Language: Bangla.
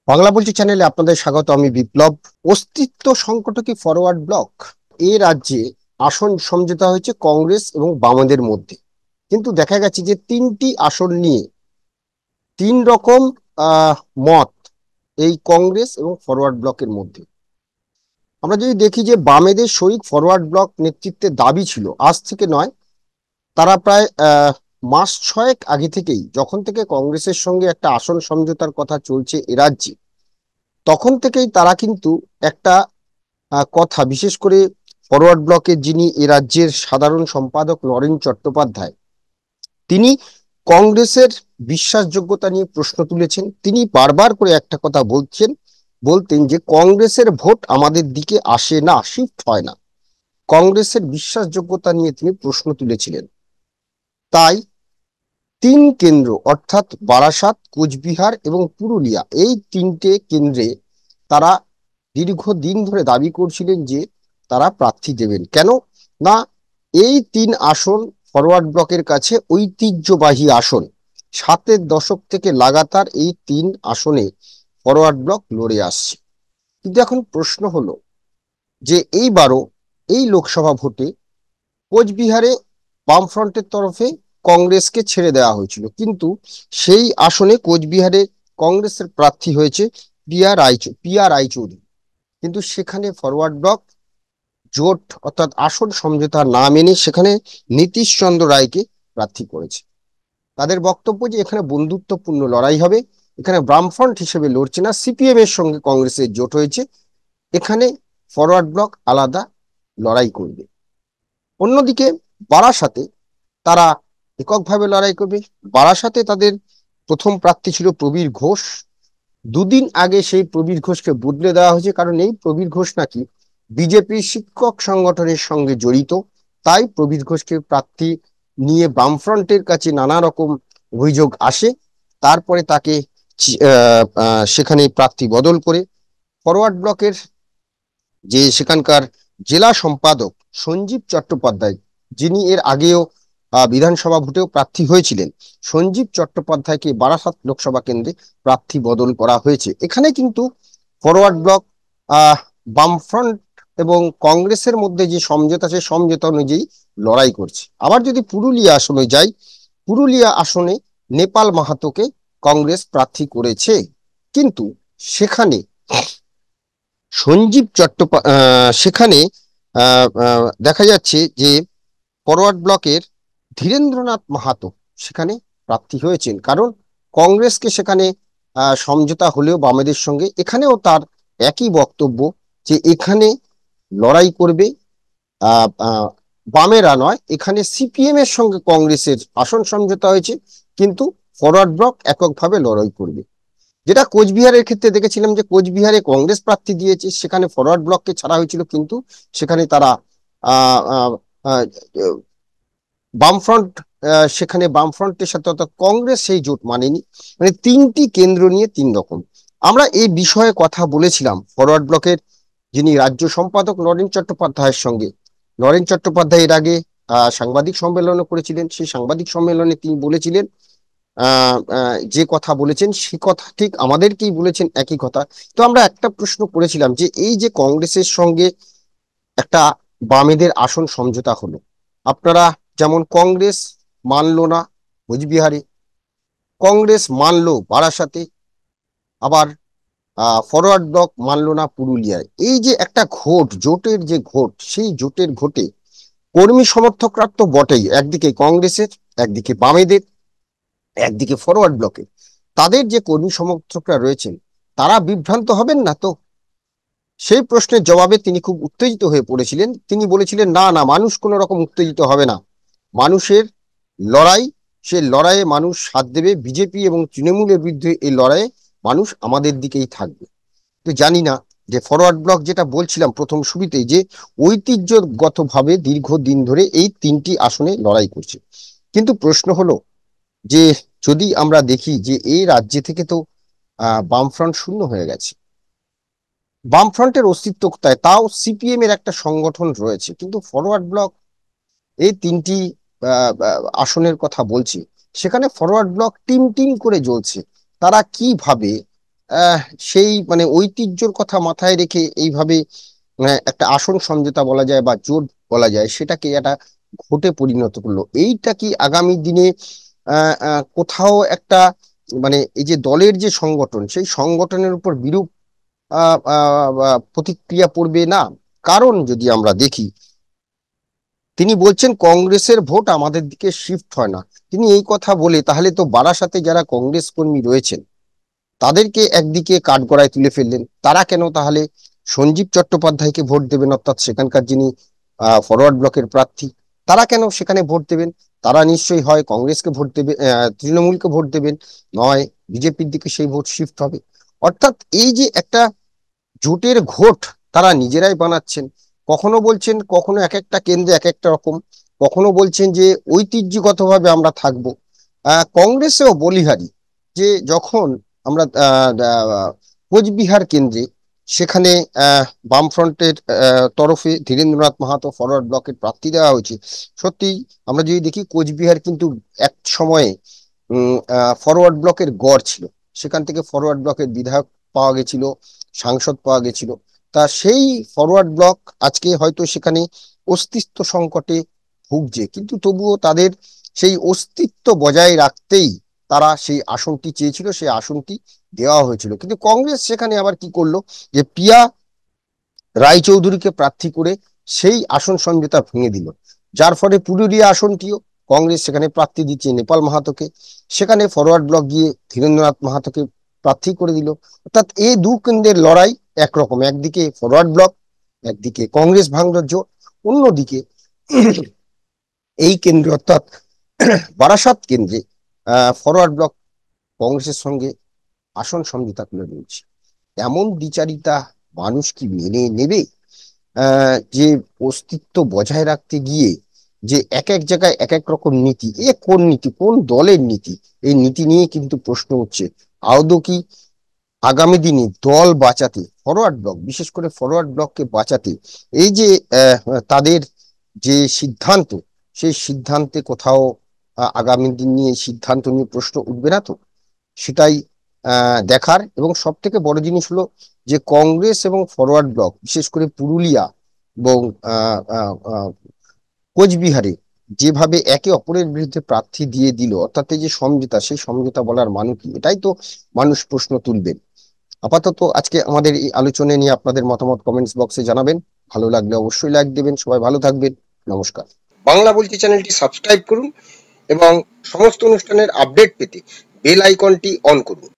বাংলা বলছি চ্যানেলে আপনাদের স্বাগত। আমি বিপ্লব। অস্তিত্ব সংকট কি ফরওয়ার্ড ব্লক? এই রাজ্যে আসন সমঝোতা হয়েছে কংগ্রেস এবং বামেদের মধ্যে, কিন্তু দেখা গেছে যে তিনটি আসন নিয়ে তিন রকম আহ মত এই কংগ্রেস এবং ফরওয়ার্ড ব্লকের মধ্যে। আমরা যদি দেখি যে বামেদের শরিক ফরওয়ার্ড ব্লক নেতৃত্বের দাবি ছিল, আজ থেকে নয়, তারা প্রায় মাস ছয়েক আগে থেকেই, যখন থেকে কংগ্রেসের সঙ্গে একটা আসন সমঝোতার কথা চলছে এ রাজ্যে, তখন থেকেই তারা কিন্তু একটা কথা, বিশেষ করে ফরওয়ার্ড ব্লকের যিনি এ রাজ্যের সাধারণ সম্পাদক নরেন চট্টোপাধ্যায়, তিনি কংগ্রেসের বিশ্বাসযোগ্যতা নিয়ে প্রশ্ন তুলেছেন। তিনি বারবার করে একটা কথা বলতেন যে কংগ্রেসের ভোট আমাদের দিকে আসে না, শিফট হয় না। কংগ্রেসের বিশ্বাসযোগ্যতা নিয়ে তিনি প্রশ্ন তুলেছিলেন। তাই তিন কেন্দ্র, অর্থাৎ বারাসাত, কোচবিহার এবং পুরুলিয়া, এই তিনটে কেন্দ্রে তারা দীর্ঘদিন ধরে দাবি করছিলেন যে তারা প্রার্থী দেবেন। কেন না, এই তিন আসন ফরওয়ার্ড ব্লকের কাছে ঐতিহ্যবাহী আসন। সাতের দশক থেকে লাগাতার এই তিন আসনে ফরওয়ার্ড ব্লক লড়ে আসছে। কিন্তু এখন প্রশ্ন হলো যে এইবারও এই লোকসভা ভোটে কোচবিহারে বামফ্রন্টের তরফে কংগ্রেসকে ছেড়ে দেওয়া হয়েছিল, কিন্তু সেই আসনে কোচবিহারে কংগ্রেসের প্রার্থী হয়েছে পিয়া রায়চৌধুরী। কিন্তু সেখানে ফরওয়ার্ড ব্লক জোট অর্থাৎ আসন সমঝোতা না মেনে সেখানে নীতিশ চন্দ্র রায়কে প্রার্থী করেছে। তাদের বক্তব্য যে এখানে বন্ধুত্বপূর্ণ লড়াই হবে, এখানে বামফ্রন্ট হিসেবে লড়ছে না, সিপিএম এর সঙ্গে কংগ্রেসের জোট হয়েছে, এখানে ফরওয়ার্ড ব্লক আলাদা লড়াই করবে। অন্যদিকে বারাসাতে তারা এককভাবে লড়াই করবে। বারাসাতে তাদের প্রথম প্রার্থী ছিল প্রবীর ঘোষ। দুদিন আগে সেই প্রবীর ঘোষকে বদলে দেওয়া হয়েছে, কারণ এই প্রবীর ঘোষ নাকি বিজেপির শিক্ষক সংগঠনের সঙ্গে জড়িত। তাই প্রবীর ঘোষকে প্রার্থী নিয়ে বামফ্রন্টের কাছে নানা রকম অভিযোগ আসে। তারপরে তাকে সেখানে প্রার্থী বদল করে ফরওয়ার্ড ব্লকের যে সেখানকার জেলা সম্পাদক সঞ্জীব চট্টোপাধ্যায়, যিনি এর আগেও বিধানসভা ভোটেও প্রার্থী হয়েছিলেন, সঞ্জীব চট্টোপাধ্যায়কে বারাসাত লোকসভা কেন্দ্রে প্রার্থী বদল করা হয়েছে। এখানে কিন্তু ফরওয়ার্ড ব্লক বামফ্রন্ট এবং কংগ্রেসের মধ্যে যে সমঝোতা, সে সমঝোতা অনুযায়ী লড়াই করছে। আবার যদি পুরুলিয়া আসনে যাই, পুরুলিয়া আসনে নেপাল মাহাতোকে কংগ্রেস প্রার্থী করেছে, কিন্তু সেখানে সেখানে দেখা যাচ্ছে যে ফরওয়ার্ড ব্লকের ধীরেন্দ্রনাথ মাহাতো সেখানে প্রার্থী হয়েছেন, কারণ কংগ্রেসকে সেখানে সমঝোতা হলেও বামেদের সঙ্গে, এখানেও তার একই বক্তব্য যে এখানে লড়াই করবে আহ আহ, বামেরা নয়, এখানে সিপিএম এর সঙ্গে কংগ্রেসের আসন সমঝোতা হয়েছে, কিন্তু ফরওয়ার্ড ব্লক এককভাবে লড়াই করবে। যেটা কোচবিহারের ক্ষেত্রে দেখেছিলাম যে কোচবিহারে কংগ্রেস প্রার্থী দিয়েছে, সেখানে ফরওয়ার্ড ব্লককে ছাড়া হয়েছিল, কিন্তু সেখানে তারা আহ আহ আহ, বামফ্রন্ট সেখানে বামফ্রন্টের সাথে অর্থাৎ কংগ্রেস সেই জোট মানেনি। মানে তিনটি কেন্দ্র নিয়ে তিন রকম। আমরা এই বিষয়ে কথা বলেছিলাম ফরওয়ার্ড ব্লকের যিনি রাজ্য সম্পাদক নরেন চট্টোপাধ্যায়ের সঙ্গে। নরেন চট্টোপাধ্যায় এর আগে সাংবাদিক সম্মেলনও করেছিলেন। সেই সাংবাদিক সম্মেলনে তিনি বলেছিলেন, যে কথা বলেছেন সে কথা ঠিক আমাদেরকেই বলেছেন, একই কথা। তো আমরা একটা প্রশ্ন করেছিলাম যে এই যে কংগ্রেসের সঙ্গে একটা বামেদের আসন সমঝোতা হলো, আপনারা যেমন কংগ্রেস মানলো না কোচবিহারে, কংগ্রেস মানলো বারাসাতে, আবার ফরওয়ার্ড ব্লক মানলো না পুরুলিয়ায়, এই যে একটা জোটের যে সেই জোটের ঘোটে কর্মী সমর্থকরা তো বটেই, একদিকে কংগ্রেসের, একদিকে বামেদের, একদিকে ফরওয়ার্ড ব্লকের। তাদের যে কর্মী সমর্থকরা রয়েছেন, তারা বিভ্রান্ত হবেন না তো? সেই প্রশ্নের জবাবে তিনি খুব উত্তেজিত হয়ে পড়েছিলেন। তিনি বলেছিলেন, না না, মানুষ কোনো রকম উত্তেজিত হবে না। মানুষের লড়াই, সে লড়াইয়ে মানুষ সাথ দেবে। বিজেপি এবং তৃণমূলের বিরুদ্ধে এই লড়াইয়ে মানুষ আমাদের দিকেই থাকবে। তো জানি না, যে ফরওয়ার্ড ব্লক যেটা বলছিলাম প্রথম শুরুতেই, যে ঐতিহ্যগতভাবে দীর্ঘদিন ধরে এই তিনটি আসনে লড়াই করছে। কিন্তু প্রশ্ন হলো যে যদি আমরা দেখি যে এই রাজ্য থেকে তো বামফ্রন্ট শূন্য হয়ে গেছে, বামফ্রন্টের অস্তিত্ব কোথায়? তাও সিপিএম এর একটা সংগঠন রয়েছে, কিন্তু ফরওয়ার্ড ব্লক এই তিনটি আসনের কথা বলছি, সেখানে ফরওয়ার্ড ব্লক টিম টিম করে জ্বলছে। তারা কিভাবে আহ সেই মানে ঐতিহ্যর কথা মাথায় রেখে এইভাবে একটা আসন সমঝোতা বলা যায় বা জোট বলা যায়, সেটাকে একটা ভোটে পরিণত করলো। এইটা কি আগামী দিনে কোথাও একটা মানে এই যে দলের যে সংগঠন, সেই সংগঠনের উপর বিরূপ প্রতিক্রিয়া পড়বে না? কারণ যদি আমরা দেখি, তিনি বলছেন কংগ্রেসের ভোট আমাদের দিকে শিফট হয় না। তিনি এই কথা বলে তাহলে তো বারাসাতে যারা কংগ্রেস কর্মী রয়েছেন তাদেরকে একদিকে কাঠগড়ায় তুলে ফেললেন। তারা কেন তাহলে সঞ্জীব চট্টোপাধ্যায়কে ভোট দেবেন, অর্থাৎ সেখানকার যিনি ফরওয়ার্ড ব্লকের প্রার্থী, তারা কেন সেখানে ভোট দেবেন? তারা নিশ্চয়ই হয় কংগ্রেসকে ভোট দেবে, তৃণমূলকে ভোট দেবেন, নয় বিজেপির দিকে সেই ভোট শিফট হবে। অর্থাৎ এই যে একটা জোটের ঘোট তারা নিজেরাই বানাচ্ছেন। কখনো বলছেন, কখনো এক একটা কেন্দ্রে এক একটা রকম, কখনো বলছেন যে ঐতিহ্যগতভাবে আমরা থাকবো। কংগ্রেসেও বলিহারি যে যখন আমরা কোচবিহার কেন্দ্রে সেখানে বামফ্রন্টের তরফে ধীরেন্দ্রনাথ মাহাতো ফরওয়ার্ড ব্লকের প্রার্থী দেওয়া হয়েছে। সত্যি আমরা যদি দেখি, কোচবিহার কিন্তু এক সময়ে ফরওয়ার্ড ব্লকের গড় ছিল। সেখান থেকে ফরওয়ার্ড ব্লকের বিধায়ক পাওয়া গেছিল, সাংসদ পাওয়া গেছিল। তা সেই ফরওয়ার্ড ব্লক আজকে হয়তো সেখানে অস্তিত্ব সংকটে ভুগছে, কিন্তু তবুও তাদের সেই অস্তিত্ব বজায় রাখতেই তারা সেই আসনটি চেয়েছিল, সেই আসনটি দেওয়া হয়েছিল। কিন্তু কংগ্রেস সেখানে আবার কি করলো, যে পিয়া রায়চৌধুরীকে প্রার্থী করে সেই আসন সমঝোতা ভেঙে দিল। যার ফলে পুরুলিয়া আসনটিও কংগ্রেস সেখানে প্রার্থী দিচ্ছে নেপাল মাহাতোকে, সেখানে ফরওয়ার্ড ব্লক গিয়ে ধীরেন্দ্রনাথ মাহাতোকে প্রার্থী করে দিল। অর্থাৎ এই দু কেন্দ্রের লড়াই একরকম, একদিকে ফরওয়ার্ড ব্লক, একদিকে কংগ্রেস ভাঙল জোট, অন্যদিকে এই কেন্দ্রে অর্থাৎ বারাসাত কেন্দ্রে ফরওয়ার্ড ব্লক কংগ্রেসের সঙ্গে আসন সমঝোতা করে রয়েছে। এমন দ্বিচারিতা মানুষ কি মেনে নেবে? যে অস্তিত্ব বজায় রাখতে গিয়ে যে এক এক জায়গায় এক এক রকম নীতি, এ কোন নীতি, কোন দলের নীতি? এই নীতি নিয়ে কিন্তু প্রশ্ন উঠছে। আদৌ কি আগামী দিনে দল বাঁচাতে, ফরওয়ার্ড ব্লক বিশেষ করে ফরওয়ার্ড ব্লককে বাঁচাতে, এই যে আহ, তাদের যে সিদ্ধান্ত, সেই সিদ্ধান্তে কোথাও আগামী দিন নিয়ে এই সিদ্ধান্ত নিয়ে প্রশ্ন উঠবে না তো? সেটাই দেখার। এবং সব থেকে বড় জিনিস হলো যে কংগ্রেস এবং ফরওয়ার্ড ব্লক বিশেষ করে পুরুলিয়া এবং আহ, আহ, আহ, কোচবিহারে যেভাবে একে অপরের বিরুদ্ধে প্রার্থী দিয়ে দিল, অর্থাৎ এই যে সমঝোতা, সেই সমঝোতা বলার মানে কি, এটাই তো মানুষ প্রশ্ন তুলবেন। আপাতত আজকে আমাদের এই আলোচনা নিয়ে আপনাদের মতামত কমেন্টস বক্সে জানাবেন। ভালো লাগলে অবশ্যই লাইক দেবেন। সবাই ভালো থাকবেন। নমস্কার। বাংলা বলছি চ্যানেলটি সাবস্ক্রাইব করুন এবং সমস্ত অনুষ্ঠানের আপডেট পেতে বেল আইকনটি অন করুন।